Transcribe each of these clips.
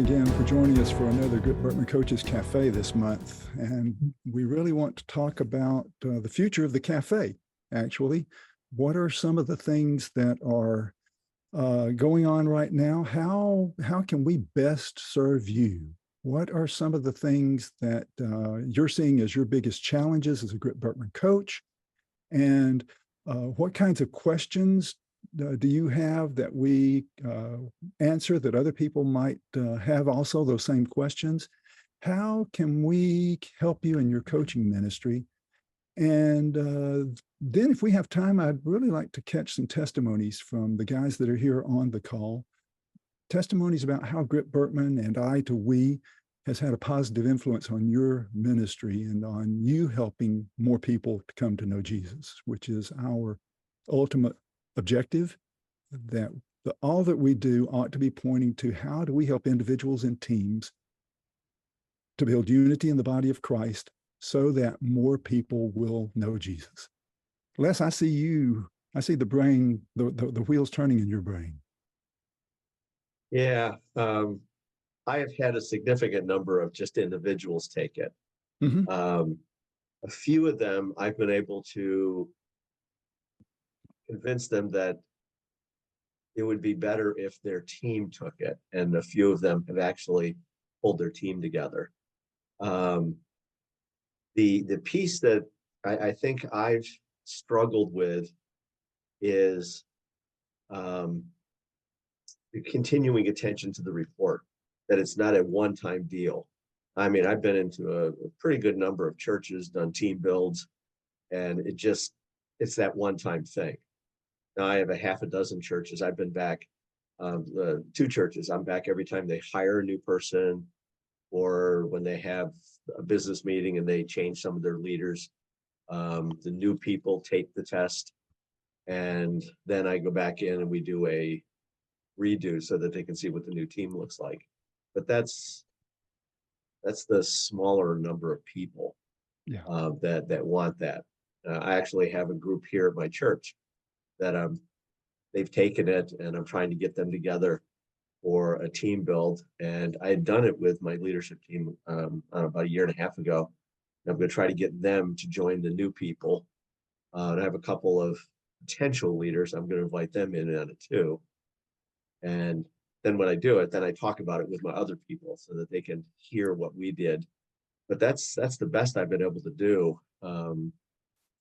again for joining us for another GRIP-Birkman Coaches Cafe this month. And we really want to talk about the future of the cafe, actually. What are some of the things that are going on right now? How can we best serve you? What are some of the things that you're seeing as your biggest challenges as a GRIP-Birkman coach? And what kinds of questions do you have that we answer that other people might have also those same questions? How can we help you in your coaching ministry? And then if we have time, I'd really like to catch some testimonies from the guys that are here on the call. Testimonies about how GRIP-Birkman and I to we has had a positive influence on your ministry and on you helping more people to come to know Jesus, which is our ultimate objective, that all that we do ought to be pointing to how do we help individuals and teams to build unity in the body of Christ so that more people will know Jesus. Les, I see the brain, the wheels turning in your brain. Yeah, I have had a significant number of just individuals take it. Mm-hmm. A few of them I've been able to convince them that it would be better if their team took it, and a few of them have actually pulled their team together. The piece that I think I've struggled with is the continuing attention to the report, that it's not a one-time deal. I mean, I've been into a pretty good number of churches, done team builds, and it's that one-time thing. Now I have a half a dozen churches. I've been back, 2 churches. I'm back every time they hire a new person or when they have a business meeting and they change some of their leaders. The new people take the test, and then I go back in and we do a redo so that they can see what the new team looks like. But that's the smaller number of people that want that. I actually have a group here at my church that they've taken it, and I'm trying to get them together for a team build. And I had done it with my leadership team about a year and a half ago. And I'm going to try to get them to join the new people. And I have a couple of potential leaders. I'm going to invite them in on it too. And then when I do it, then I talk about it with my other people so that they can hear what we did. But that's the best I've been able to do.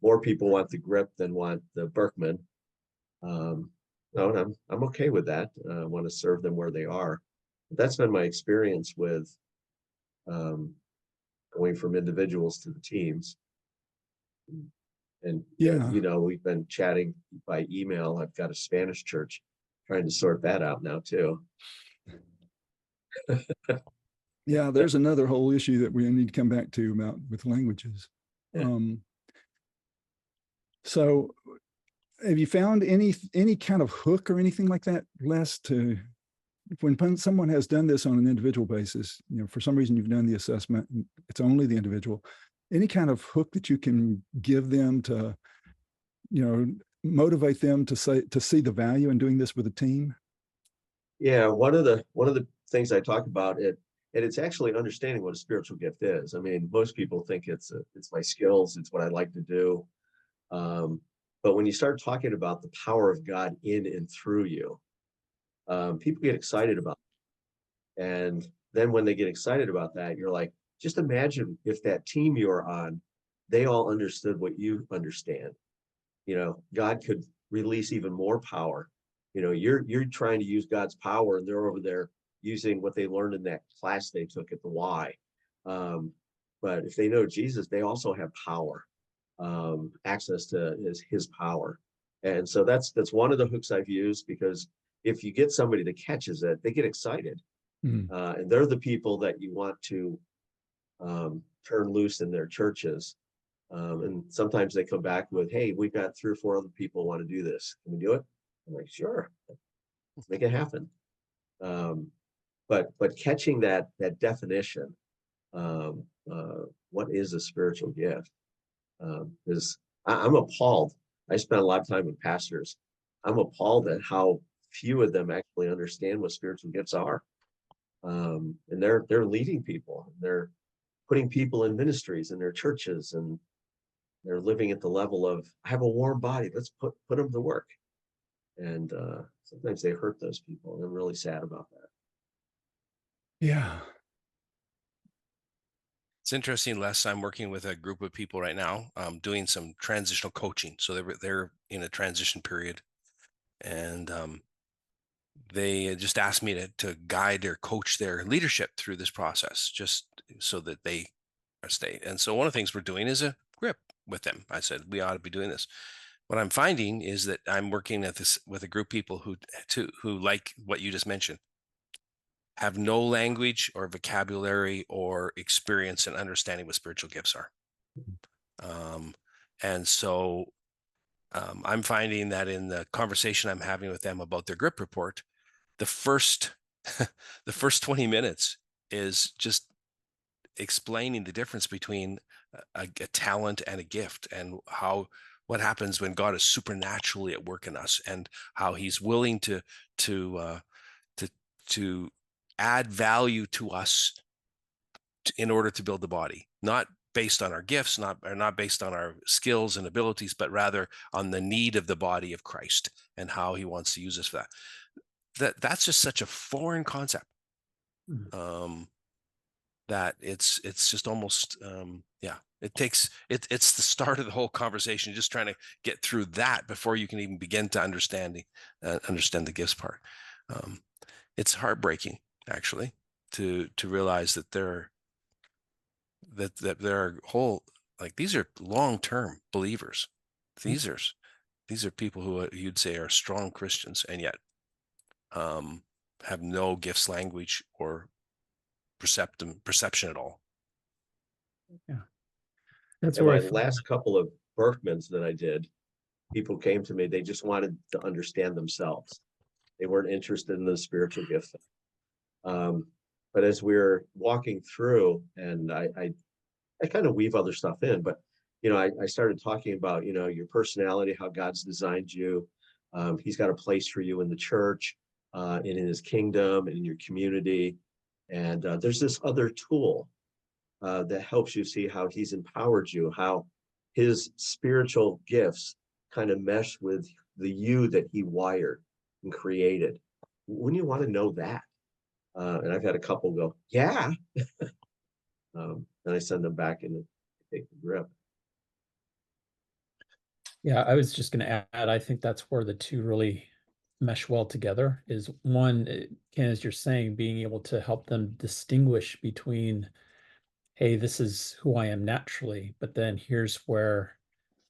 More people want the GRIP than want the Birkman. No, and I'm okay with that. I want to serve them where they are. But that's been my experience with going from individuals to the teams. And we've been chatting by email. I've got a Spanish church, trying to sort that out now too. Yeah, there's another whole issue that we need to come back to about with languages. Yeah. So have you found any kind of hook or anything like that, Les, to when someone has done this on an individual basis, for some reason you've done the assessment, and it's only the individual, any kind of hook that you can give them to, motivate them to see the value in doing this with a team? Yeah, one of the things I talk about and it's actually understanding what a spiritual gift is. I mean, most people think it's my skills, it's what I like to do. But when you start talking about the power of God in and through you, people get excited about it. And then when they get excited about that, you're like, just imagine if that team you're on, they all understood what you understand. God could release even more power. You're trying to use God's power, and they're over there using what they learned in that class they took at the Y. But if they know Jesus, they also have power. Access to his power. And so that's one of the hooks I've used, because if you get somebody that catches it, they get excited. Mm-hmm. And they're the people that you want to turn loose in their churches. And sometimes they come back with, hey, we've got 3 or 4 other people who want to do this. Can we do it? I'm like, sure, let's make it happen. But catching that definition, what is a spiritual gift? Is I'm appalled. I spent a lot of time with pastors. I'm appalled at how few of them actually understand what spiritual gifts are. And they're leading people. They're putting people in ministries in their churches, and they're living at the level of, I have a warm body. Let's put them to work. And sometimes they hurt those people, and I'm really sad about that. Yeah. It's interesting. Les, I'm working with a group of people right now, doing some transitional coaching. So they're in a transition period, and they just asked me to guide or coach their leadership through this process, just so that they stay. And so one of the things we're doing is a grip with them. I said we ought to be doing this. What I'm finding is that I'm working at this with a group of people who like what you just mentioned, have no language or vocabulary or experience in understanding what spiritual gifts are. And so I'm finding that in the conversation I'm having with them about their GRIP report, the first 20 minutes is just explaining the difference between a talent and a gift, and what happens when God is supernaturally at work in us, and how he's willing to add value to us in order to build the body, not based on our gifts, not based on our skills and abilities, but rather on the need of the body of Christ and how he wants to use us for that. That's just such a foreign concept. That it's just almost it's the start of the whole conversation, just trying to get through that before you can even begin to understand the gifts part. It's heartbreaking, actually, to realize that there are whole, like, these are long-term believers. These are people who you'd say are strong Christians, and yet have no gifts, language, or perception at all. Yeah. That's where my last couple of Birkmans that I did, people came to me, they just wanted to understand themselves. They weren't interested in the spiritual gift. But as we're walking through, and I kind of weave other stuff in, but I started talking about your personality, how God's designed you. He's got a place for you in the church, and in his kingdom, and in your community. And there's this other tool that helps you see how he's empowered you, how his spiritual gifts kind of mesh with the you that he wired and created. Wouldn't you want to know that? And I've had a couple go, yeah. And I send them back and take the grip. Yeah, I was just going to add, I think that's where the two really mesh well together. Is one, Ken, as you're saying, being able to help them distinguish between, hey, this is who I am naturally, but then here's where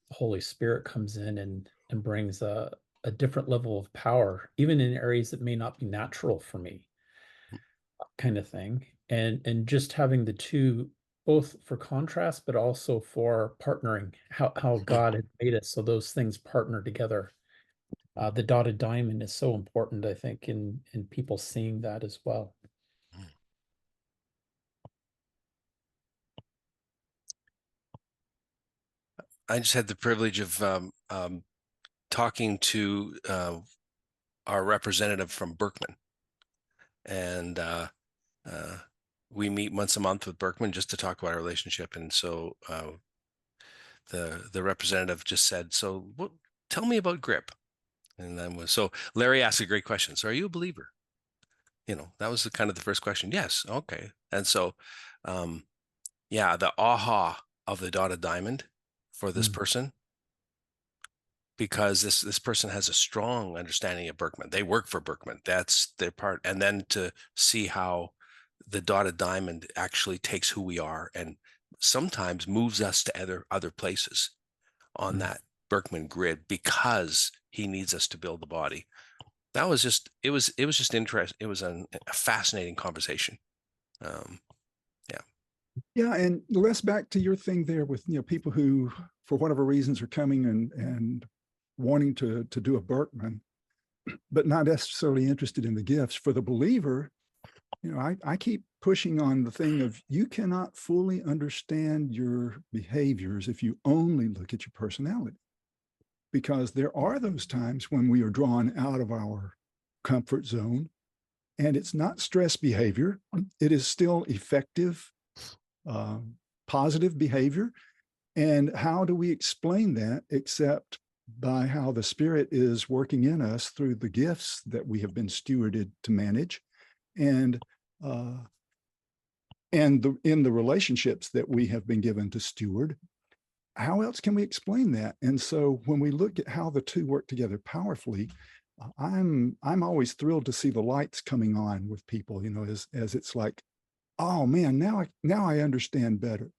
the Holy Spirit comes in and brings a different level of power, even in areas that may not be natural for me, kind of thing. And just having the two, both for contrast, but also for partnering, how God had made us so those things partner together. The dotted diamond is so important, I think, in people seeing that as well. I just had the privilege of talking to our representative from Birkman, and we meet once a month with Birkman just to talk about our relationship. And so the representative just said, "So, tell me about GRIP." And then so Larry asked a great question. So, are you a believer? That was kind of the first question. Yes. Okay. And so, the aha of the dotted diamond for this person, because this person has a strong understanding of Birkman. They work for Birkman. That's their part. And then to see how the dotted diamond actually takes who we are and sometimes moves us to other places on that Birkman grid, because he needs us to build the body. That was just, it was just interesting. It was a fascinating conversation. Yeah. And Les, back to your thing there with, people who, for whatever reasons, are coming and wanting to do a Birkman, but not necessarily interested in the gifts. For the believer, I keep pushing on the thing of, you cannot fully understand your behaviors if you only look at your personality, because there are those times when we are drawn out of our comfort zone And it's not stress behavior. It is still effective, positive behavior. And how do we explain that except by how the Spirit is working in us through the gifts that we have been stewarded to manage, and in the relationships that we have been given to steward? How else can we explain that? And so when we look at how the two work together powerfully, I'm always thrilled to see the lights coming on with people, as it's like, oh man, now I understand better.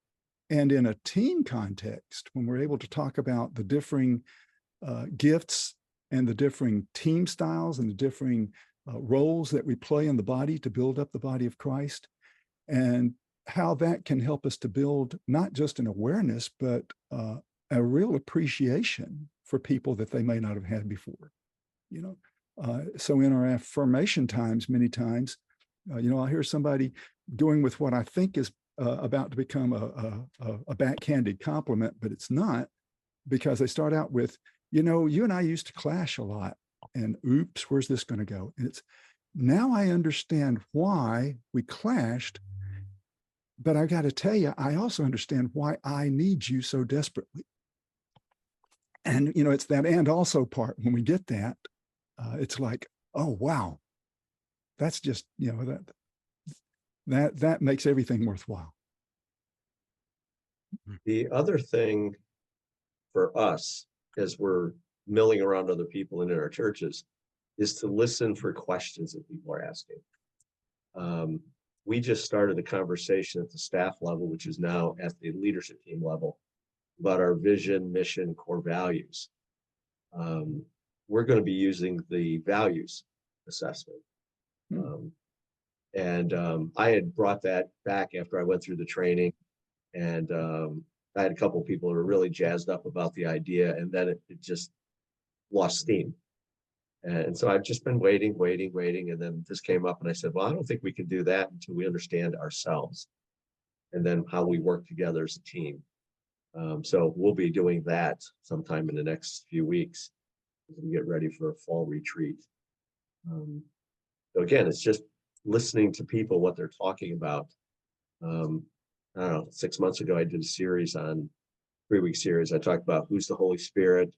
And in a team context, when we're able to talk about the differing gifts and the differing team styles and the differing roles that we play in the body to build up the body of Christ, and how that can help us to build not just an awareness, but a real appreciation for people that they may not have had before. So in our affirmation times, many times, I'll hear somebody doing with what I think is about to become a backhanded compliment, but it's not, because they start out with, you and I used to clash a lot, and oops, where's this going to go? And it's, now I understand why we clashed, but I got to tell you, I also understand why I need you so desperately. And, it's that and also part. When we get that, it's like, oh, wow, that's just, that makes everything worthwhile. The other thing for us, as we're milling around other people and in our churches, is to listen for questions that people are asking. We just started a conversation at the staff level, which is now at the leadership team level, about our vision, mission, core values. We're going to be using the values assessment. I had brought that back after I went through the training, and I had a couple of people who were really jazzed up about the idea, and then it just lost steam. And so I've just been waiting. And then this came up and I said, well, I don't think we can do that until we understand ourselves and then how we work together as a team. So we'll be doing that sometime in the next few weeks as we get ready for a fall retreat. So again, it's just listening to people, what they're talking about. I don't know, 6 months ago, I did a series on 3-week series. I talked about who's the Holy Spirit,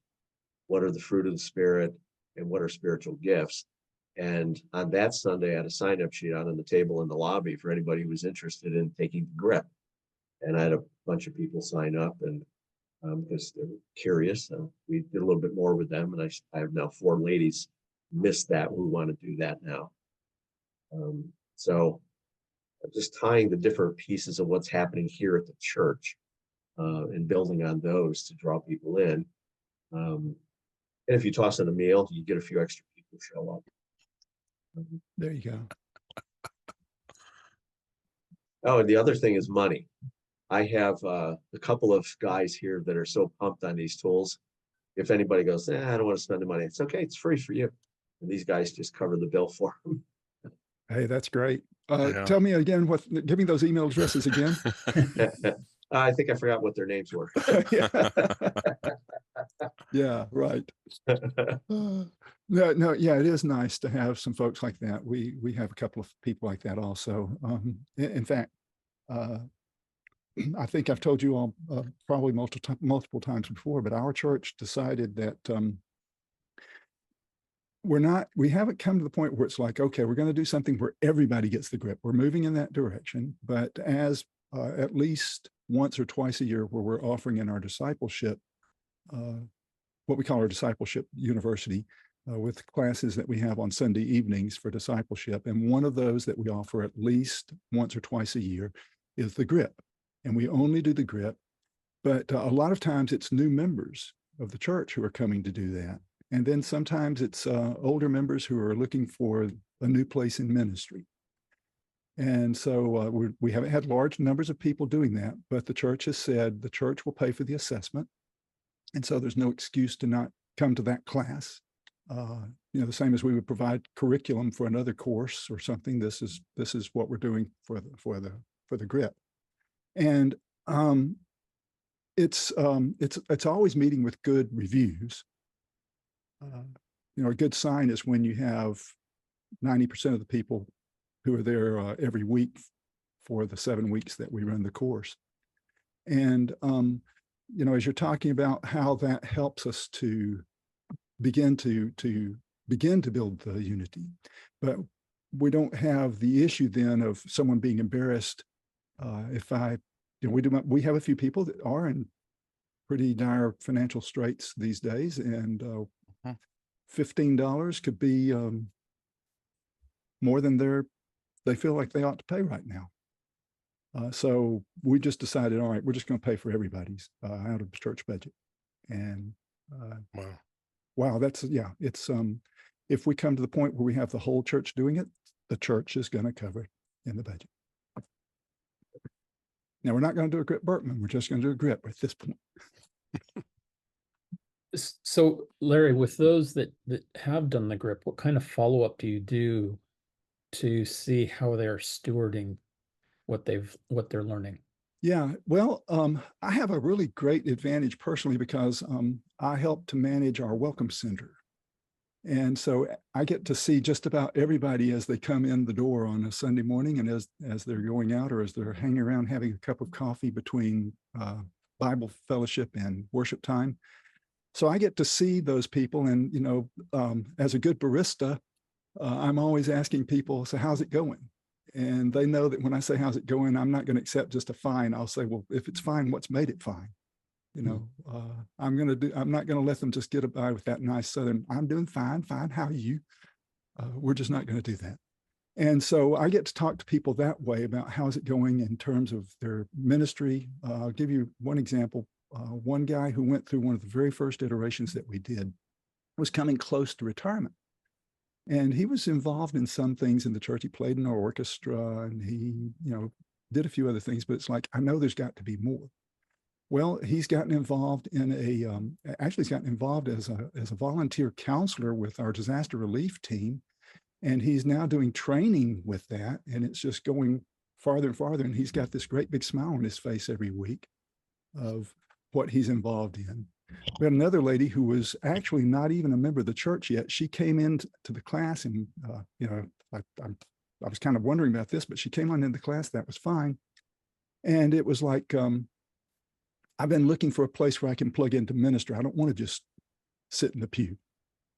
what are the fruit of the Spirit, and what are spiritual gifts. And on that Sunday, I had a sign-up sheet out on the table in the lobby for anybody who was interested in taking the GRIP. And I had a bunch of people sign up, and because they're curious, we did a little bit more with them. And I have now 4 ladies missed that who want to do that now. So just tying the different pieces of what's happening here at the church and building on those to draw people in. And if you toss in a meal, you get a few extra people show up. There you go. Oh, and the other thing is money. I have a couple of guys here that are so pumped on these tools. If anybody goes, I don't want to spend the money, it's okay. It's free for you. And these guys just cover the bill for them. Hey, that's great. Tell me again, give me those email addresses again. I think I forgot what their names were. Yeah, right. No, yeah, it is nice to have some folks like that. We have a couple of people like that also. In fact, I think I've told you all probably multiple times before, but our church decided that we haven't come to the point where it's like, okay, we're going to do something where everybody gets the GRIP. We're moving in that direction, but as at least once or twice a year, where we're offering in our discipleship, what we call our discipleship university, with classes that we have on Sunday evenings for discipleship. And one of those that we offer at least once or twice a year is the GRIP. And we only do the GRIP, but a lot of times it's new members of the church who are coming to do that. And then sometimes it's older members who are looking for a new place in ministry. And so we haven't had large numbers of people doing that, but the church has said the church will pay for the assessment. And so there's no excuse to not come to that class. The same as we would provide curriculum for another course or something. This is what we're doing for the GRIP. And it's always meeting with good reviews. A good sign is when you have 90% of the people who are there every week for the 7 weeks that we run the course. And, as you're talking about how that helps us to begin to build the unity, but we don't have the issue then of someone being embarrassed. We have a few people that are in pretty dire financial straits these days, and $15 could be more than they feel like they ought to pay right now. So we just decided, all right, we're just going to pay for everybody's out of the church budget. And wow, it's if we come to the point where we have the whole church doing it, the church is going to cover it in the budget. Now, we're not going to do a GRIP-Birkman. We're just going to do a GRIP at this point. So, Larry, with those that have done the GRIP, what kind of follow-up do you do to see how they're stewarding what they're learning? Yeah, well, I have a really great advantage personally because I help to manage our welcome center. And so I get to see just about everybody as they come in the door on a Sunday morning, and as they're going out, or as they're hanging around having a cup of coffee between Bible fellowship and worship time. So I get to see those people, and as a good barista, I'm always asking people, so how's it going? And they know that when I say how's it going, I'm not going to accept just a fine. I'll say, well, if it's fine, what's made it fine? I'm not going to let them just get by with that nice Southern, I'm doing fine, how are you? We're just not going to do that. And so I get to talk to people that way about how's it going in terms of their ministry. I'll give you one example. One guy who went through one of the very first iterations that we did was coming close to retirement. And he was involved in some things in the church. He played in our orchestra, and he, did a few other things, but it's like, I know there's got to be more. Well, he's gotten involved in he's gotten involved as a volunteer counselor with our disaster relief team. And he's now doing training with that. And it's just going farther and farther. And he's got this great big smile on his face every week of what he's involved in. We had another lady who was actually not even a member of the church yet. She came into the class, and I was kind of wondering about this, but she came on into the class. That was fine. And it was like, I've been looking for a place where I can plug into ministry. I don't want to just sit in the pew.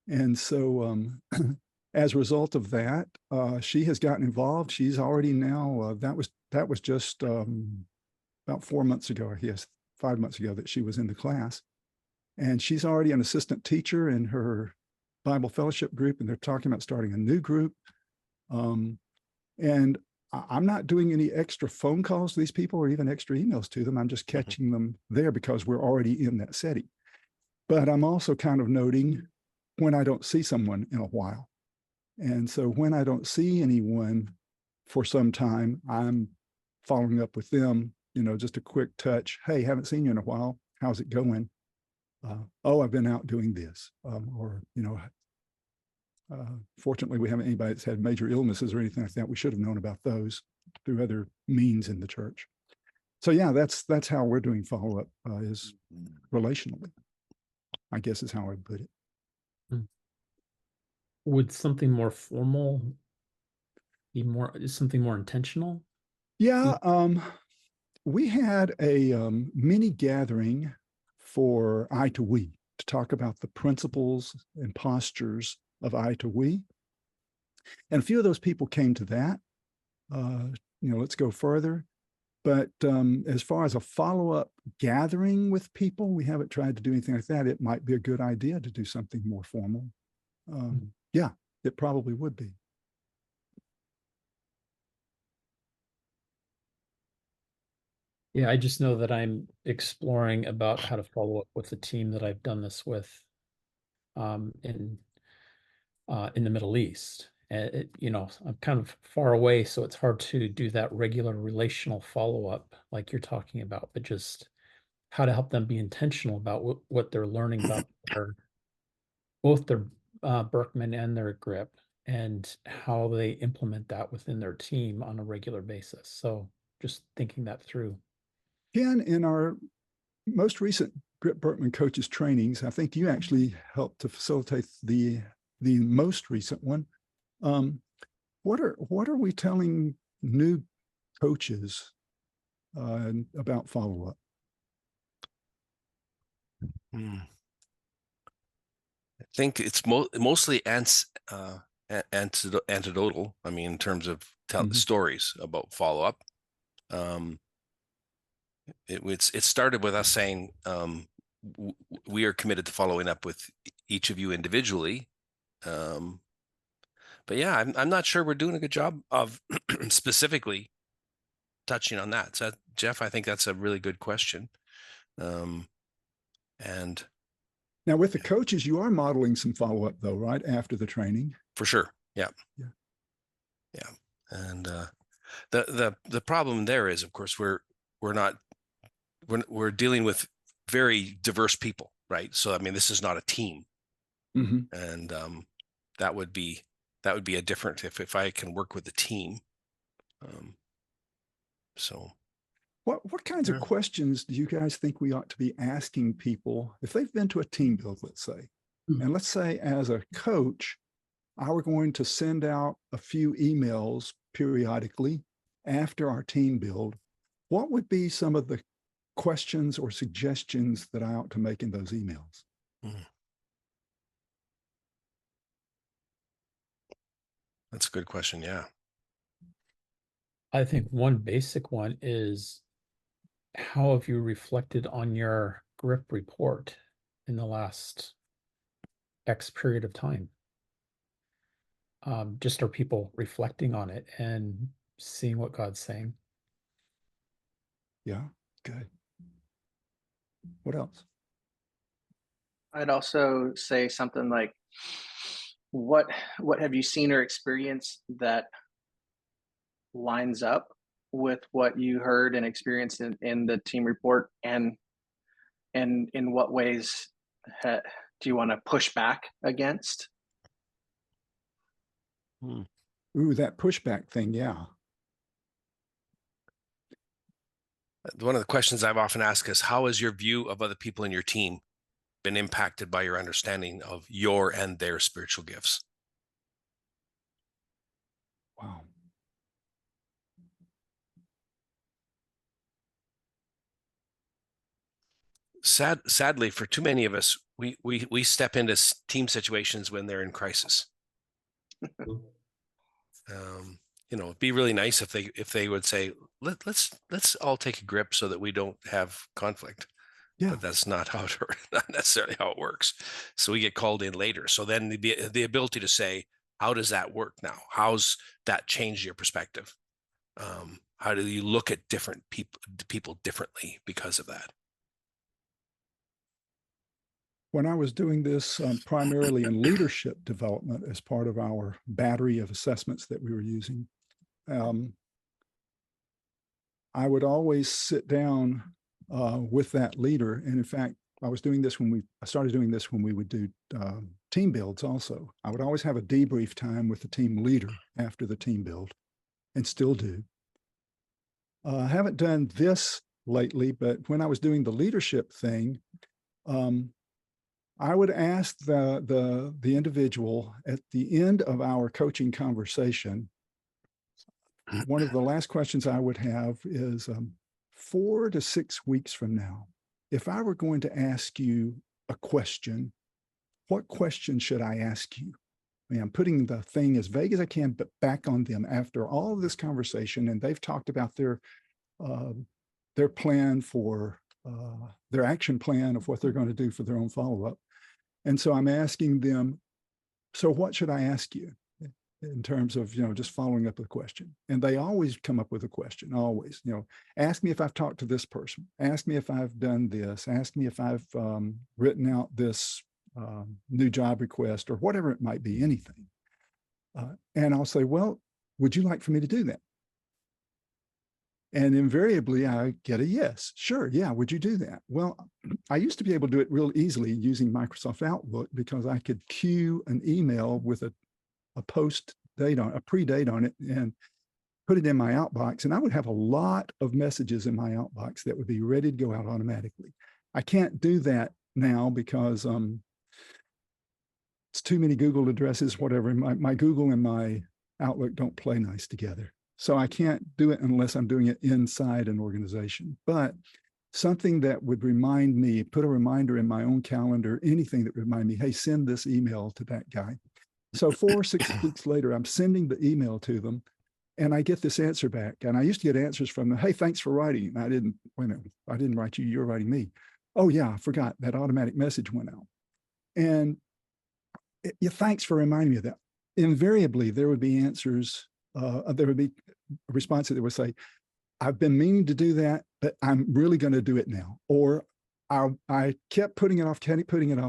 And so as a result of that, she has gotten involved. She's already now, that was just about 4 months ago, I guess, 5 months ago, that she was in the class. And she's already an assistant teacher in her Bible fellowship group, and they're talking about starting a new group. And I'm not doing any extra phone calls to these people or even extra emails to them. I'm just catching them there because we're already in that setting. But I'm also kind of noting when I don't see someone in a while. And so when I don't see anyone for some time, I'm following up with them, just a quick touch. Hey, haven't seen you in a while. How's it going? I've been out doing this. Fortunately, we haven't anybody that's had major illnesses or anything like that. We should have known about those through other means in the church. So yeah, that's how we're doing follow-up is relationally, I guess is how I put it. Would something more formal be something more intentional? Yeah, we had a mini gathering for I to We to talk about the principles and postures of I to We. And a few of those people came to that. Let's go further. But as far as a follow-up gathering with people, we haven't tried to do anything like that. It might be a good idea to do something more formal. Yeah, it probably would be. Yeah, I just know that I'm exploring about how to follow up with the team that I've done this with in the Middle East. I'm kind of far away, so it's hard to do that regular relational follow-up like you're talking about, but just how to help them be intentional about what they're learning about both their Birkman and their GRIP, and how they implement that within their team on a regular basis. So just thinking that through. Ken, in our most recent GRIP-Birkman coaches trainings, I think you actually helped to facilitate the most recent one. What are we telling new coaches about follow-up? I think it's mostly anecdotal. I mean, in terms of stories about follow-up. It started with us saying we are committed to following up with each of you individually. But yeah, I'm not sure we're doing a good job of specifically touching on that. So Jeff, I think that's a really good question. And now with the coaches, you are modeling some follow-up though, right? After the training. For sure. Yeah. And the problem there is, of course, we're dealing with very diverse people, right? So I mean, this is not a team. And that would be a different if I can work with the team. So what kinds of questions do you guys think we ought to be asking people if they've been to a team build, let's say? And let's say as a coach, I were going to send out a few emails periodically after our team build. What would be some of the questions or suggestions that I ought to make in those emails? That's a good question. Yeah. I think one basic one is, how have you reflected on your GRIP report in the last X period of time? Just are people reflecting on it and seeing what God's saying? Yeah, good. What else? I'd also say something like, what have you seen or experienced that lines up with what you heard and experienced in the team report, and in what ways do you want to push back against? Ooh, that pushback thing. Yeah. One of the questions I've often asked is, how has your view of other people in your team been impacted by your understanding of your and their spiritual gifts? Wow. Sadly, for too many of us, we step into team situations when they're in crisis. It'd be really nice if they would say, let's all take a grip so that we don't have conflict. Yeah. But that's not necessarily how it works. So we get called in later. So then the ability to say, how does that work now? How's that changed your perspective? How do you look at different people differently because of that? When I was doing this primarily in leadership development as part of our battery of assessments that we were using, I would always sit down with that leader. And in fact, I started doing this when we would do team builds also. I would always have a debrief time with the team leader after the team build, and still do. I haven't done this lately, but when I was doing the leadership thing, I would ask the individual at the end of our coaching conversation, one of the last questions I would have is, 4 to 6 weeks from now, if I were going to ask you a question, what question should I ask you? I mean, I'm putting the thing as vague as I can, but back on them after all of this conversation, and they've talked about their plan for their action plan of what they're going to do for their own follow-up. And so I'm asking them, so what should I ask you in terms of, just following up with a question? And they always come up with a question, always, ask me if I've talked to this person, ask me if I've done this, ask me if I've written out this new job request, or whatever it might be, anything. And I'll say, well, would you like for me to do that? And invariably I get a yes. Sure. Yeah. Would you do that? Well, I used to be able to do it real easily using Microsoft Outlook, because I could queue an email with a pre-date on it, and put it in my outbox. And I would have a lot of messages in my outbox that would be ready to go out automatically. I can't do that now because it's too many Google addresses, whatever. My Google and my Outlook don't play nice together. So I can't do it unless I'm doing it inside an organization. But something that would remind me, put a reminder in my own calendar, anything that would remind me, hey, send this email to that guy. So 4 or 6 weeks later, I'm sending the email to them and I get this answer back. And I used to get answers from them, hey, thanks for writing. And I didn't, wait a minute, I didn't write you, you're writing me. Oh yeah, I forgot that automatic message went out. And thanks for reminding me of that. Invariably, there would be answers, there would be a response that would say, I've been meaning to do that, but I'm really going to do it now. Or I kept putting it off,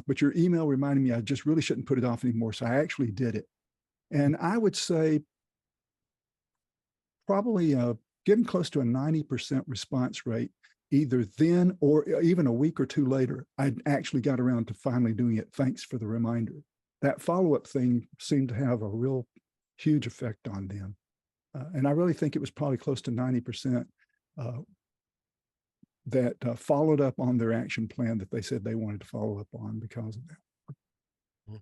but your email reminded me I just really shouldn't put it off anymore. So I actually did it. And I would say probably getting close to a 90% response rate, either then or even a week or 2 later, I actually got around to finally doing it. Thanks for the reminder. That follow-up thing seemed to have a real huge effect on them. And I really think it was probably close to 90% that followed up on their action plan that they said they wanted to follow up on because of that. Mm.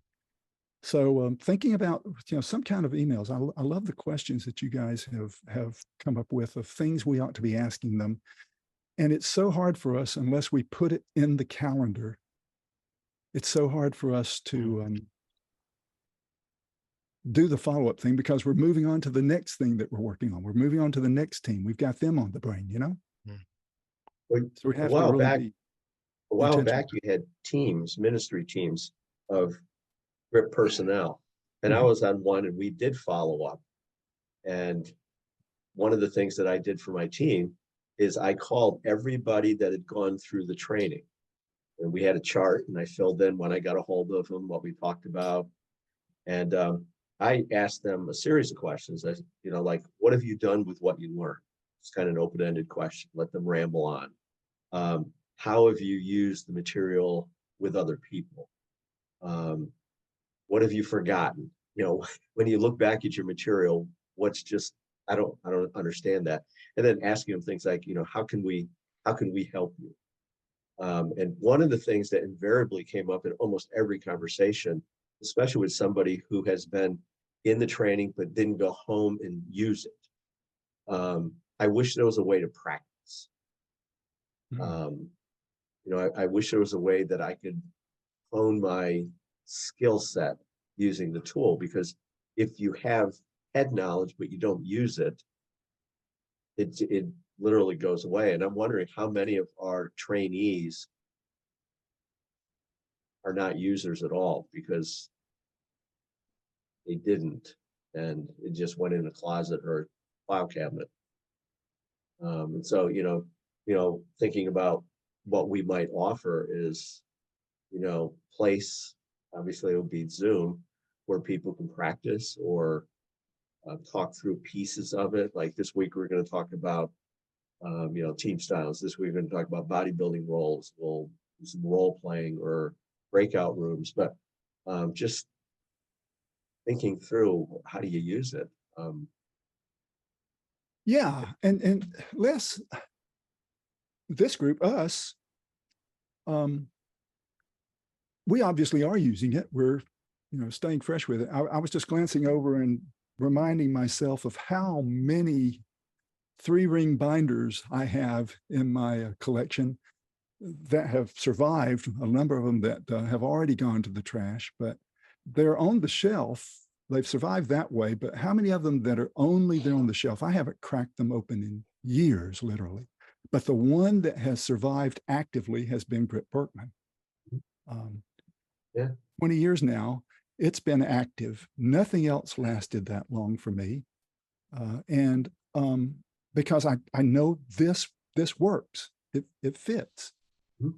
So thinking about, some kind of emails, I love the questions that you guys have come up with of things we ought to be asking them. And it's so hard for us unless we put it in the calendar. It's so hard for us to do the follow-up thing because we're moving on to the next thing that we're working on. We're moving on to the next team. We've got them on the brain, Well, So we a have while to really back, be a while intentional. back, you had teams, ministry teams of GRIP personnel. And I Mhm. was on one and we did follow up. And one of the things that I did for my team is I called everybody that had gone through the training. And we had a chart and I filled in when I got a hold of them, what we talked about. And I asked them a series of questions. I, like, what have you done with what you learned? It's kind of an open-ended question. Let them ramble on. How have you used the material with other people? What have you forgotten? When you look back at your material, what's just, I don't understand that. And then asking them things like, how can we help you? And one of the things that invariably came up in almost every conversation, especially with somebody who has been in the training but didn't go home and use it. I wish there was a way to practice. I wish there was a way that I could hone my skill set using the tool, because if you have head knowledge but you don't use it, it literally goes away. And I'm wondering how many of our trainees are not users at all because they didn't, and it just went in a closet or file cabinet. And so, thinking about what we might offer is, place, obviously it would be Zoom, where people can practice or talk through pieces of it. Like this week, we're going to talk about, team styles. This week, we're going to talk about bodybuilding roles. We'll do some role playing or breakout rooms, but just thinking through how do you use it. Yeah, and Les, this group, us, we obviously are using it. We're, staying fresh with it. I was just glancing over and reminding myself of how many 3-ring binders I have in my collection that have survived, a number of them that have already gone to the trash, but they're on the shelf. They've survived that way, but how many of them that are only there on the shelf? I haven't cracked them open in years, literally. But the one that has survived actively has been GRIP-Birkman. 20 years now, it's been active. Nothing else lasted that long for me. And because I know this works, it fits.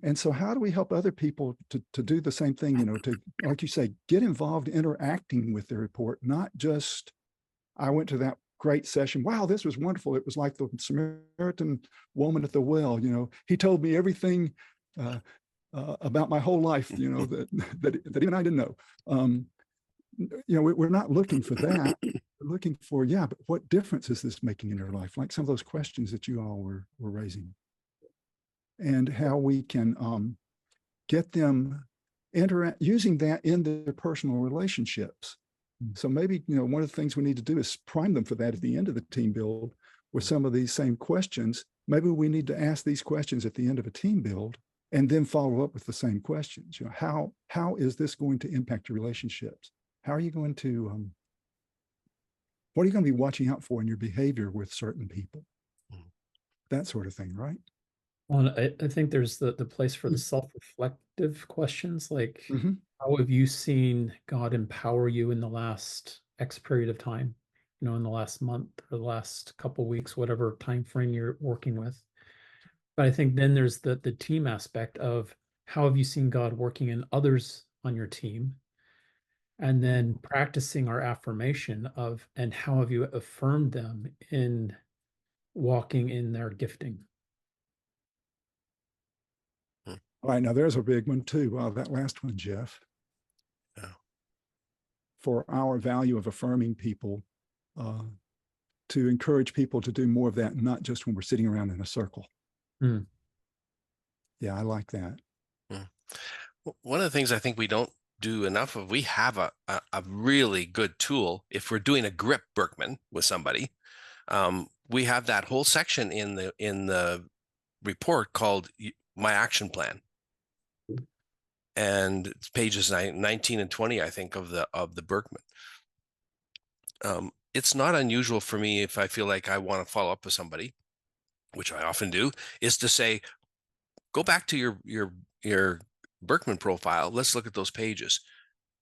And so how do we help other people to do the same thing, to, like you say, get involved interacting with the report, not just, I went to that great session. Wow, this was wonderful. It was like the Samaritan woman at the well, he told me everything about my whole life, that even I didn't know. We're not looking for that. We're looking for, but what difference is this making in your life? Like some of those questions that you all were raising. And how we can get them interact using that in their personal relationships. So maybe, one of the things we need to do is prime them for that at the end of the team build with some of these same questions. Maybe we need to ask these questions at the end of a team build and then follow up with the same questions. How is this going to impact your relationships? How are you going to, what are you going to be watching out for in your behavior with certain people? That sort of thing, right? Well, I think there's the place for the self-reflective questions, like Mm-hmm. how have you seen God empower you in the last X period of time, in the last month or the last couple of weeks, whatever time frame you're working with. But I think then there's the team aspect of how have you seen God working in others on your team? And then practicing our affirmation of, and how have you affirmed them in walking in their gifting? All right, now there's a big one too. That last one, Jeff. Yeah. For our value of affirming people, to encourage people to do more of that, not just when we're sitting around in a circle. Mm. Yeah, I like that. One of the things I think we don't do enough of, we have a really good tool if we're doing a GRIP-Birkman with somebody. We have that whole section in the report called My Action Plan. And it's pages 19 and 20, I think, of the Birkman. It's not unusual for me, if I feel like I want to follow up with somebody, which I often do, is to say, go back to your Birkman profile. Let's look at those pages.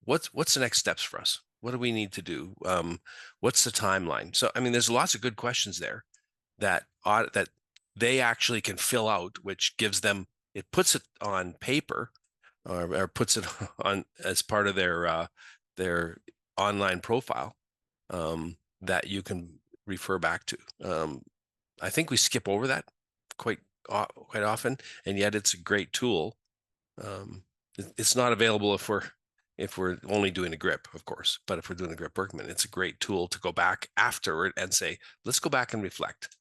What's the next steps for us? What do we need to do? What's the timeline? So, I mean, there's lots of good questions there that they actually can fill out, which gives them, it puts it on paper, or puts it on as part of their online profile, that you can refer back to. I think we skip over that quite often, and yet it's a great tool. It's not available if we're only doing a grip, of course, but if we're doing a GRIP-Birkman, it's a great tool to go back afterward and say, let's go back and reflect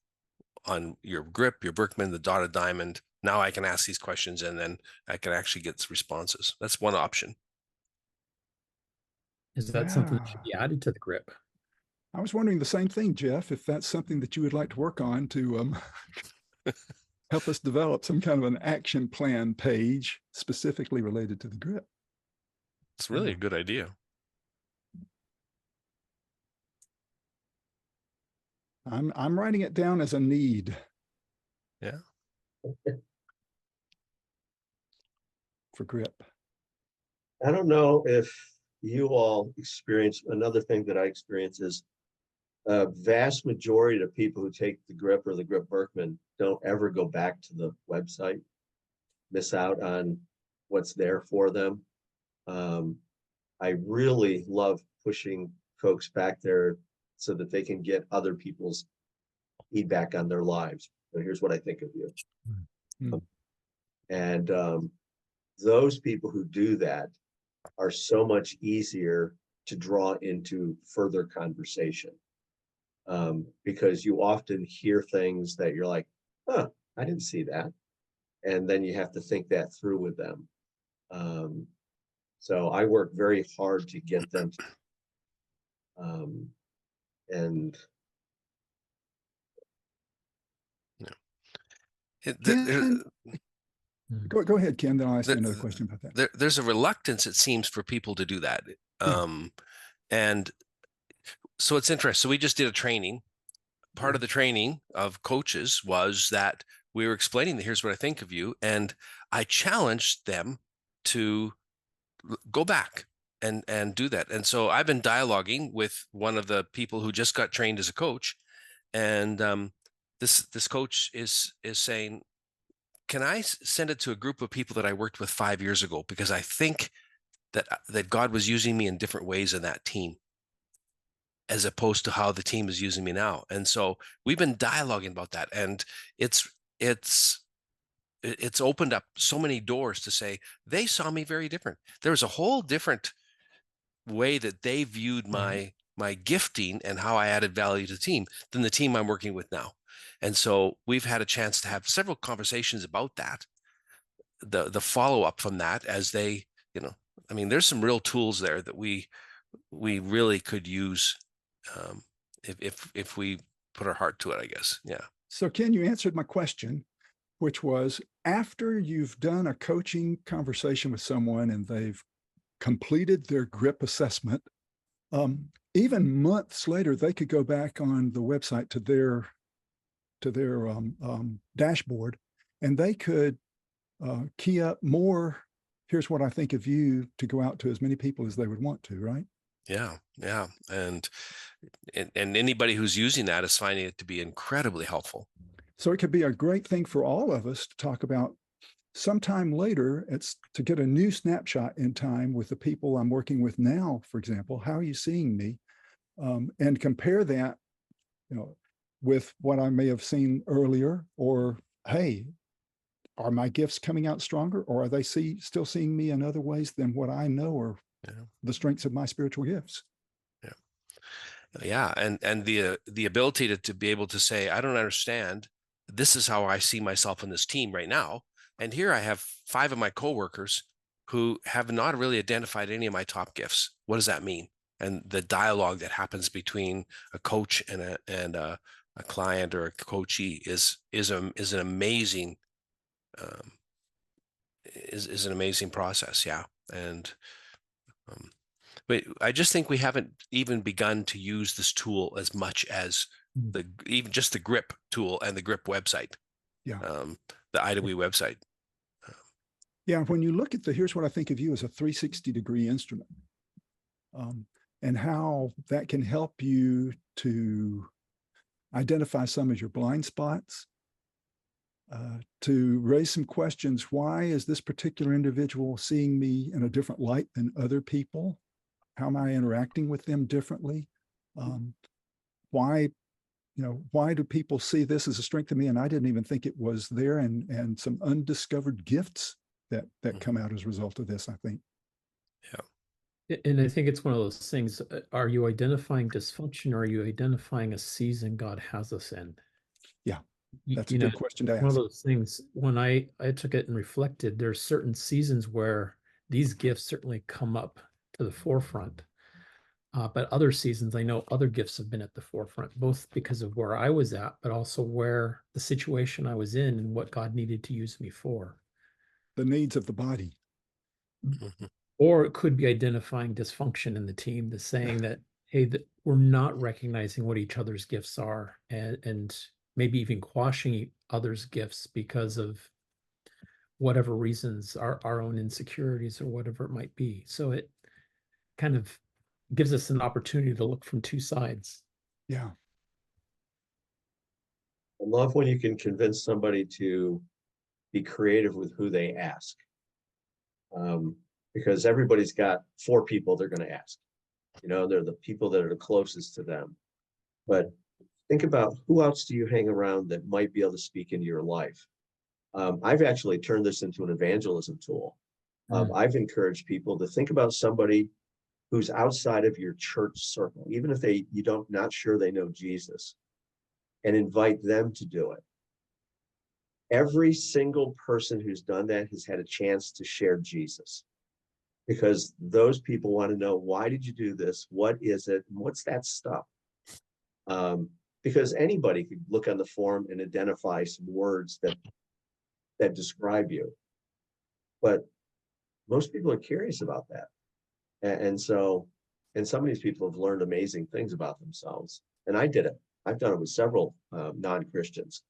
on your grip, your Birkman, the dotted diamond. Now I can ask these questions and then I can actually get responses. That's one option. Is that something that should be added to the grip? I was wondering the same thing, Jeff, if that's something that you would like to work on to help us develop some kind of an action plan page specifically related to the grip. It's really a good idea. I'm writing it down as a need. Yeah. For grip. I don't know if you all experience, another thing that I experience is a vast majority of people who take the grip or the GRIP-Birkman don't ever go back to the website, miss out on what's there for them. I really love pushing folks back there so that they can get other people's feedback on their lives. So here's what I think of you. Mm-hmm. And those people who do that are so much easier to draw into further conversation, because you often hear things that you're like, huh, I didn't see that. And then you have to think that through with them. So I work very hard to get them to, and Go ahead, Ken, then I'll ask you another question about that. There's a reluctance, it seems, for people to do that. And so it's interesting. So we just did a training. Part of the training of coaches was that we were explaining that here's what I think of you. And I challenged them to go back and do that. And so I've been dialoguing with one of the people who just got trained as a coach. And this coach is saying, can I send it to a group of people that I worked with 5 years ago? Because I think that God was using me in different ways in that team, as opposed to how the team is using me now. And so we've been dialoguing about that. And it's opened up so many doors to say, they saw me very different. There was a whole different way that they viewed my gifting and how I added value to the team than the team I'm working with now. And so we've had a chance to have several conversations about that, the follow-up from that, as they, I mean, there's some real tools there that we really could use if we put our heart to it, I guess. Yeah. So Ken, you answered my question, which was after you've done a coaching conversation with someone and they've completed their GRIP assessment, even months later, they could go back on the website to their dashboard, and they could key up more. Here's what I think of you, to go out to as many people as they would want to, right? Yeah, yeah, and anybody who's using that is finding it to be incredibly helpful. So it could be a great thing for all of us to talk about sometime later. It's to get a new snapshot in time with the people I'm working with now, for example. How are you seeing me? And compare that, with what I may have seen earlier, or, hey, are my gifts coming out stronger, or are they still seeing me in other ways than what I know are the strengths of my spiritual gifts? Yeah, and the ability to be able to say, I don't understand. This is how I see myself in this team right now. And here I have 5 of my coworkers who have not really identified any of my top gifts. What does that mean? And the dialogue that happens between a coach and a client or a coachee is an amazing is an amazing process. Yeah, and but I just think we haven't even begun to use this tool as much as even just the GRIP tool and the GRIP website. Yeah. The IDWE website. Yeah. When you look at here's what I think of you as a 360-degree instrument, and how that can help you to identify some of your blind spots, to raise some questions. Why is this particular individual seeing me in a different light than other people? How am I interacting with them differently? Why do people see this as a strength of me, and I didn't even think it was there? And some undiscovered gifts that come out as a result of this, I think. Yeah. And I think it's one of those things. Are you identifying dysfunction, or are you identifying a season God has us in? Yeah, that's a good question to ask. One of those things, when I took it and reflected, there's certain seasons where these gifts certainly come up to the forefront. But other seasons, I know other gifts have been at the forefront, both because of where I was at, but also where the situation I was in and what God needed to use me for. The needs of the body. Mm-hmm. Or it could be identifying dysfunction in the team, the saying that, hey, that we're not recognizing what each other's gifts are, and maybe even quashing others' gifts because of whatever reasons, our own insecurities or whatever it might be. So it kind of gives us an opportunity to look from 2 sides. Yeah. I love when you can convince somebody to be creative with who they ask. Because everybody's got 4 people they're going to ask. They're the people that are the closest to them. But think about, who else do you hang around that might be able to speak into your life? I've actually turned this into an evangelism tool. I've encouraged people to think about somebody who's outside of your church circle, even if not sure they know Jesus, and invite them to do it. Every single person who's done that has had a chance to share Jesus, because those people want to know, why did you do this? What is it? And what's that stuff? Because anybody could look on the form and identify some words that describe you. But most people are curious about that. And some of these people have learned amazing things about themselves. And I did it. I've done it with several non-Christians.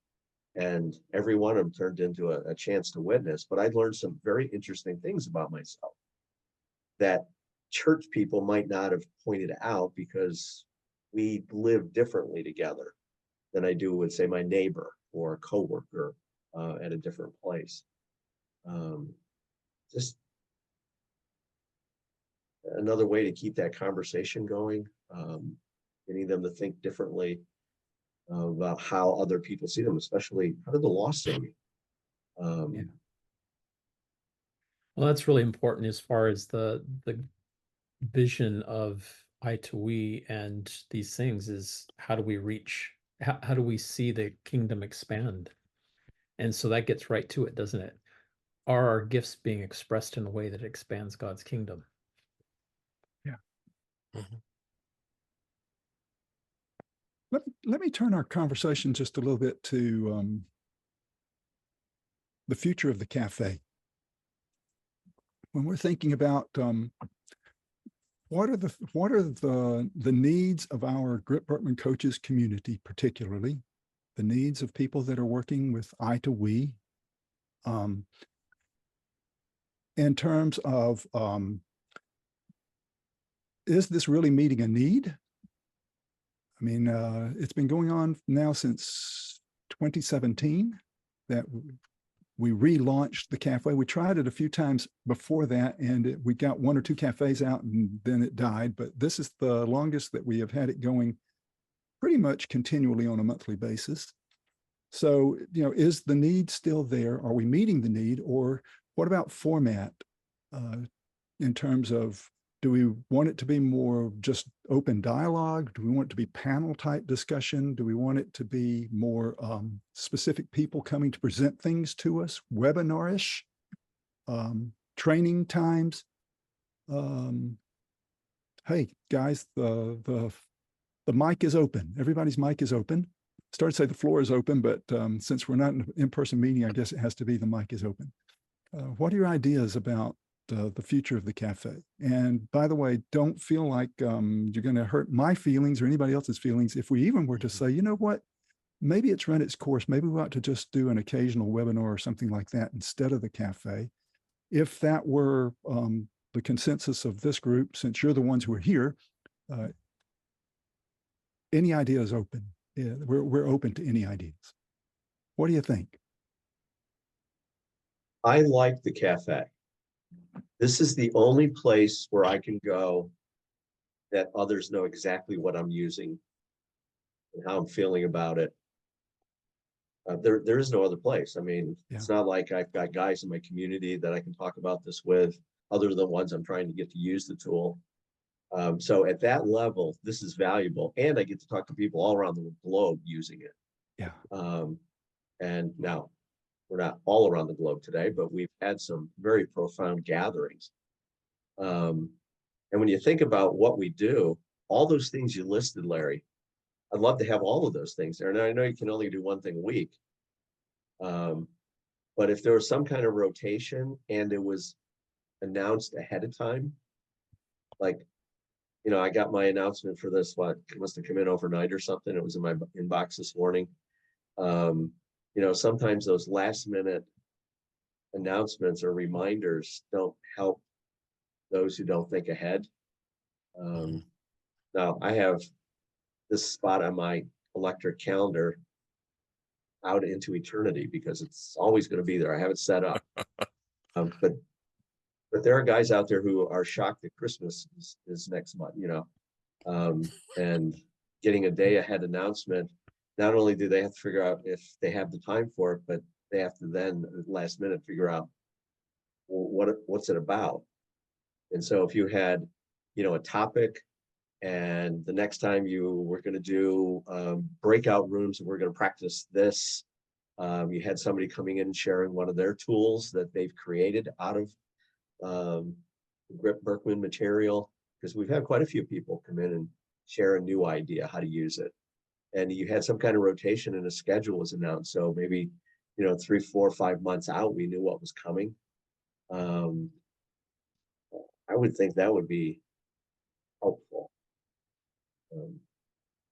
And every one of them turned into a chance to witness. But I learned some very interesting things about myself that church people might not have pointed out, because we live differently together than I do with, say, my neighbor or a coworker at a different place. Just another way to keep that conversation going, getting them to think differently about how other people see them, especially how did the lost see me? Well, that's really important as far as the vision of I to we and these things is, how do we reach, how do we see the kingdom expand? And so that gets right to it, doesn't it? are our gifts being expressed in a way that expands God's kingdom? Mhm. Let me turn our conversation just a little bit to the future of the cafe. When we're thinking about what are the needs of our GRIP-Birkman coaches community, particularly the needs of people that are working with I to we, in terms of is this really meeting a need? I mean, it's been going on now since 2017 that we relaunched the cafe. We tried it a few times before that, and we got 1 or 2 cafes out, and then it died. But this is the longest that we have had it going pretty much continually on a monthly basis. So, is the need still there? Are we meeting the need? Or what about format in terms of, do we want it to be more just open dialogue? Do we want it to be panel type discussion? Do we want it to be more specific people coming to present things to us, webinar-ish, training times? Hey, guys, the mic is open. Everybody's mic is open. Started to say the floor is open, but since we're not in an in-person meeting, I guess it has to be the mic is open. What are your ideas about the future of the cafe? And by the way, don't feel like you're going to hurt my feelings or anybody else's feelings if we even were to say, you know what, maybe it's run its course. Maybe we ought to just do an occasional webinar or something like that instead of the cafe. If that were the consensus of this group, since you're the ones who are here, any idea is open. Yeah, we're open to any ideas. What do you think? I like the cafe. This is the only place where I can go that others know exactly what I'm using and how I'm feeling about it. There is no other place. I mean, It's not like I've got guys in my community that I can talk about this with, other than the ones I'm trying to get to use the tool. So at that level, this is valuable, and I get to talk to people all around the globe using it. Yeah. And now we're not all around the globe today, but we've had some very profound gatherings. And when you think about what we do, all those things you listed, Larry, I'd love to have all of those things there. And I know you can only do one thing a week. But if there was some kind of rotation and it was announced ahead of time, like, I got my announcement for this, it must have come in overnight or something. It was in my inbox this morning. Sometimes those last minute announcements or reminders don't help those who don't think ahead. Now I have this spot on my electric calendar out into eternity because it's always going to be there. I have it set up. But there are guys out there who are shocked that Christmas is next month, and getting a day ahead announcement. Not only do they have to figure out if they have the time for it, but they have to then last minute figure out, well, what's it about? And so if you had, a topic, and the next time you were going to do breakout rooms and we're going to practice this, you had somebody coming in and sharing one of their tools that they've created out of GRIP-Birkman material, because we've had quite a few people come in and share a new idea how to use it. And you had some kind of rotation and a schedule was announced. So maybe, 3, 4, 5 months out, we knew what was coming. I would think that would be helpful.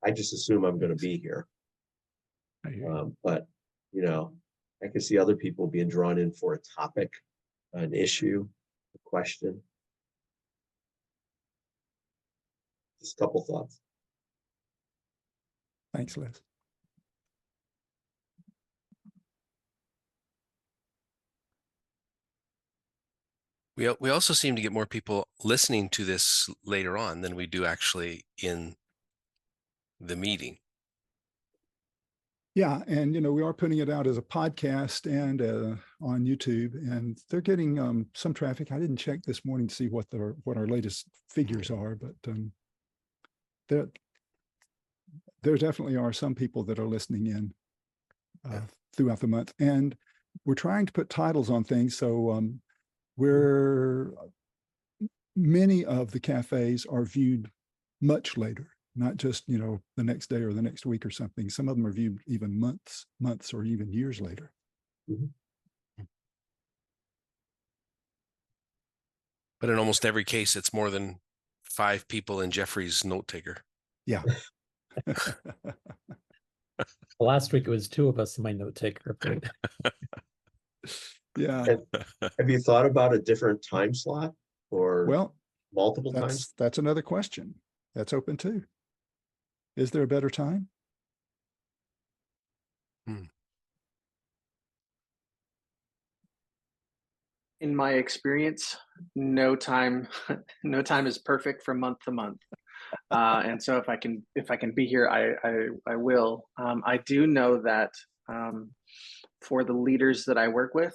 I just assume I'm going to be here. But, I can see other people being drawn in for a topic, an issue, a question. Just a couple thoughts. Thanks, Les. We also seem to get more people listening to this later on than we do actually in the meeting. Yeah, and we are putting it out as a podcast and on YouTube, and they're getting some traffic. I didn't check this morning to see what our latest figures are, but there definitely are some people that are listening in throughout the month. And we're trying to put titles on things. So we're many of the cafes are viewed much later, not just, you know, the next day or the next week or something. Some of them are viewed even months or even years later. But in almost every case, it's more than 5 people in Jeffrey's note taker. Yeah. Last week it was 2 of us in my note taker. Yeah. Have you thought about a different time slot or Well, multiple times? that's another question. That's open too. Is there a better time? In my experience, no time, no time is perfect from month to month. And so if I can be here, I will. I do know that for the leaders that I work with,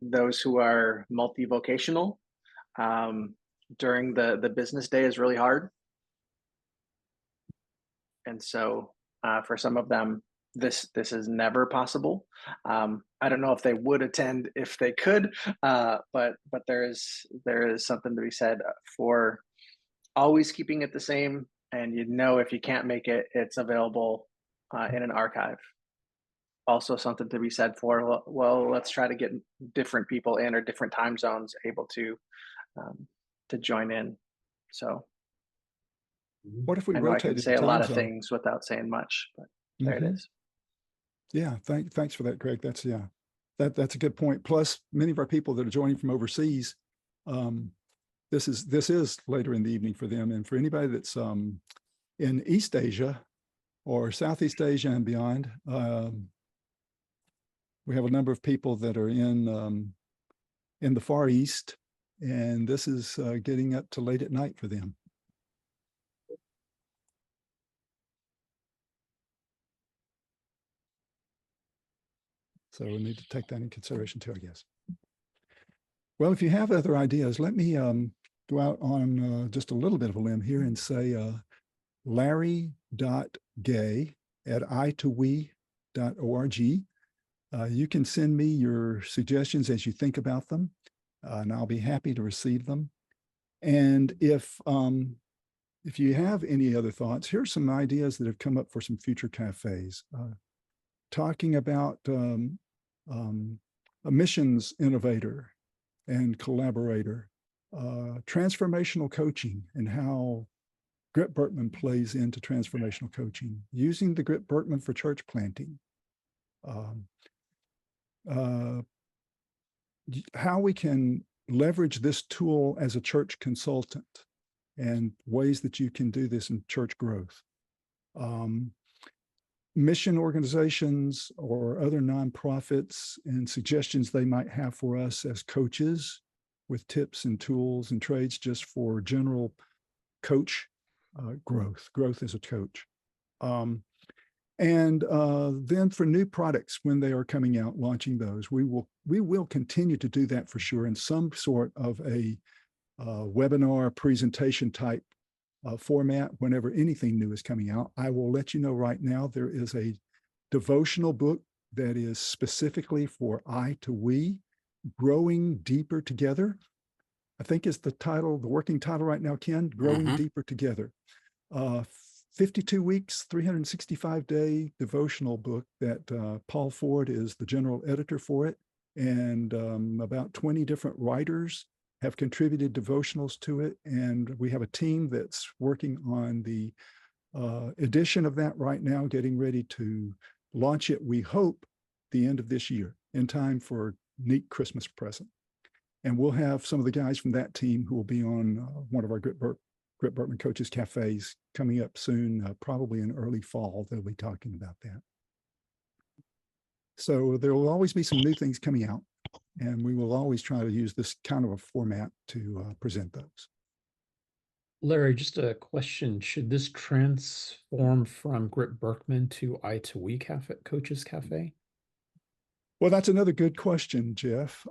those who are multi-vocational, during the business day is really hard. And so for some of them, this is never possible. I don't know if they would attend if they could, but there is something to be said for always keeping it the same. And you know, if you can't make it, it's available in an archive. Also, something to be said for, well, let's try to get different people in or different time zones able to join in. So What if we I know I can rotated say the a lot time of zone? things without saying much, but there it is. Yeah, thanks for that, Greg. That's that's a good point. Plus, many of our people that are joining from overseas, this is later in the evening for them, and for anybody that's in East Asia or Southeast Asia and beyond, we have a number of people that are in the Far East, and this is getting up to late at night for them. So we need to take that in consideration too, I guess. Well, if you have other ideas, let me go out on just a little bit of a limb here and say Larry.Gay at i2we.org. You can send me your suggestions as you think about them, and I'll be happy to receive them. And if you have any other thoughts, here's some ideas that have come up for some future cafes. Talking about a missions innovator and collaborator, transformational coaching and how GRIP-Birkman plays into transformational coaching, using the GRIP-Birkman for church planting, how we can leverage this tool as a church consultant and ways that you can do this in church growth. Mission organizations or other nonprofits and suggestions they might have for us as coaches with tips and tools and trades just for general coach growth as a coach. And then for new products, when they are coming out, launching those, we will continue to do that for sure in some sort of a webinar presentation type format whenever anything new is coming out. I will let you know right now, there is a devotional book that is specifically for I2We, Growing Deeper Together. I think is the title, the working title right now, Ken, Growing Deeper Together. 52 weeks, 365-day devotional book that Paul Ford is the general editor for it. And about 20 different writers have contributed devotionals to it. And we have a team that's working on the edition of that right now, getting ready to launch it, we hope, the end of this year in time for a neat Christmas present. And we'll have some of the guys from that team who will be on one of our GRIP-Birkman Coaches Cafes coming up soon, probably in early fall. They'll be talking about that. So there will always be some new things coming out, and we will always try to use this kind of a format to present those. Larry, just a question. Should this transform from GRIP-Birkman to I2We Coaches Cafe? Well, that's another good question, Jeff.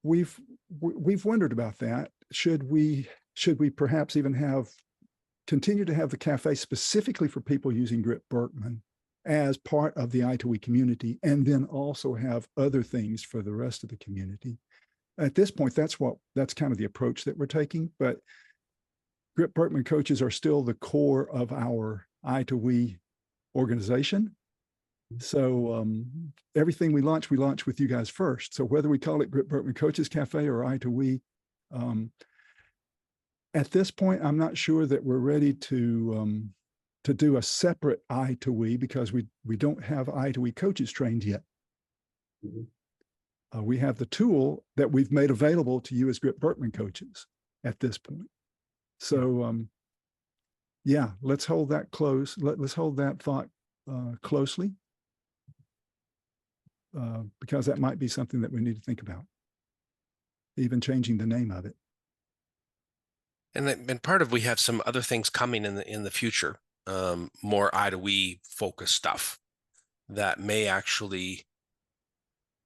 We've wondered about that. Should we perhaps even continue to have the cafe specifically for people using GRIP-Birkman, as part of the I2E community, and then also have other things for the rest of the community. At this point, that's kind of the approach that we're taking. But GRIP-Birkman coaches are still the core of our I2E organization. So everything we launch with you guys first. So whether we call it GRIP-Birkman Coaches Cafe or I2E, at this point, I'm not sure that we're ready to do a separate I2E because we don't have I2E coaches trained yet. Mhm. We have the tool that we've made available to you as GRIP-Birkman coaches at this point. So yeah, let's hold that close. Let's hold that thought closely because that might be something that we need to think about, even changing the name of it. And part of, we have some other things coming in the future, more I2E focused stuff that may actually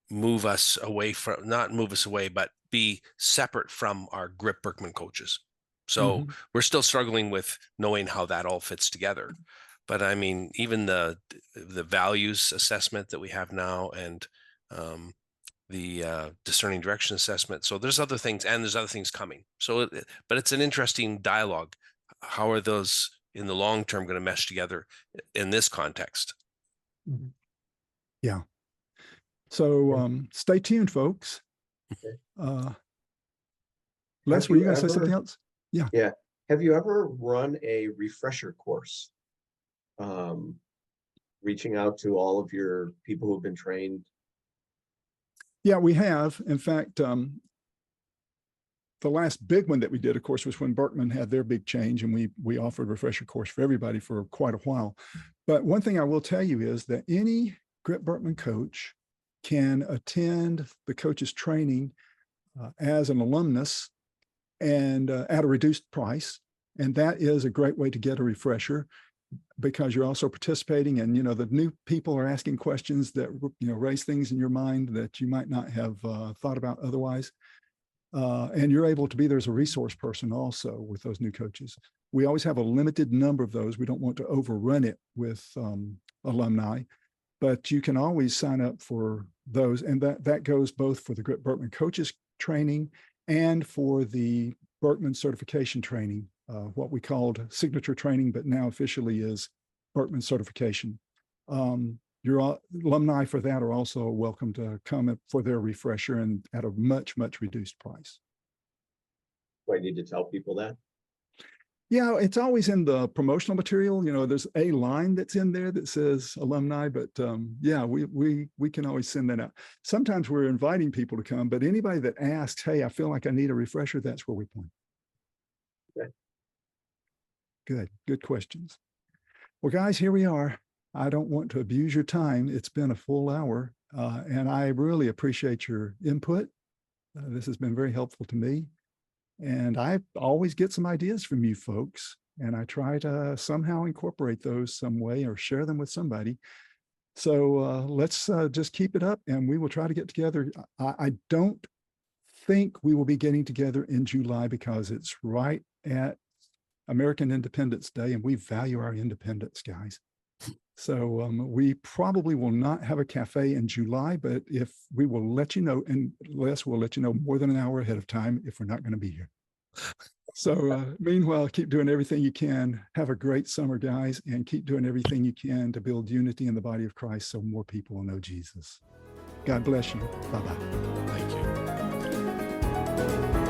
move us away from, not move us away, but be separate from our GRIP-Birkman coaches. So we're still struggling with knowing how that all fits together. But I mean, even the values assessment that we have now, and the discerning direction assessment. So there's other things, and there's other things coming. So, but it's an interesting dialogue. How are those in the long term going to mesh together in this context? Yeah. So stay tuned, folks. Les, were you going to say something else? Yeah. Yeah. Have you ever run a refresher course? Reaching out to all of your people who've been trained? Yeah, we have. In fact, the last big one that we did, of course, was when Birkman had their big change, and we offered a refresher course for everybody for quite a while. But one thing I will tell you is that any GRIP-Birkman coach can attend the coach's training as an alumnus and at a reduced price. And that is a great way to get a refresher, because you're also participating, and the new people are asking questions that raise things in your mind that you might not have thought about otherwise. And you're able to be there as a resource person also with those new coaches. We always have a limited number of those. We don't want to overrun it with alumni, but you can always sign up for those. And that goes both for the GRIP-Birkman coaches training and for the Birkman certification training, what we called signature training, but now officially is Birkman certification. Your alumni for that are also welcome to come for their refresher, and at a much, much reduced price. Do I need to tell people that? Yeah, it's always in the promotional material. There's a line that's in there that says alumni, but yeah, we can always send that out. Sometimes we're inviting people to come, but anybody that asks, hey, I feel like I need a refresher, that's where we point. Okay. Good questions. Well, guys, here we are. I don't want to abuse your time. It's been a full hour, and I really appreciate your input. This has been very helpful to me. And I always get some ideas from you folks, and I try to somehow incorporate those some way or share them with somebody. So let's just keep it up, and we will try to get together. I don't think we will be getting together in July because it's right at American Independence Day, and we value our independence, guys. So we probably will not have a cafe in July, but if we will let you know, and Les will let you know more than an hour ahead of time if we're not going to be here. So meanwhile, keep doing everything you can. Have a great summer, guys, and keep doing everything you can to build unity in the body of Christ so more people will know Jesus. God bless you. Bye-bye. Thank you.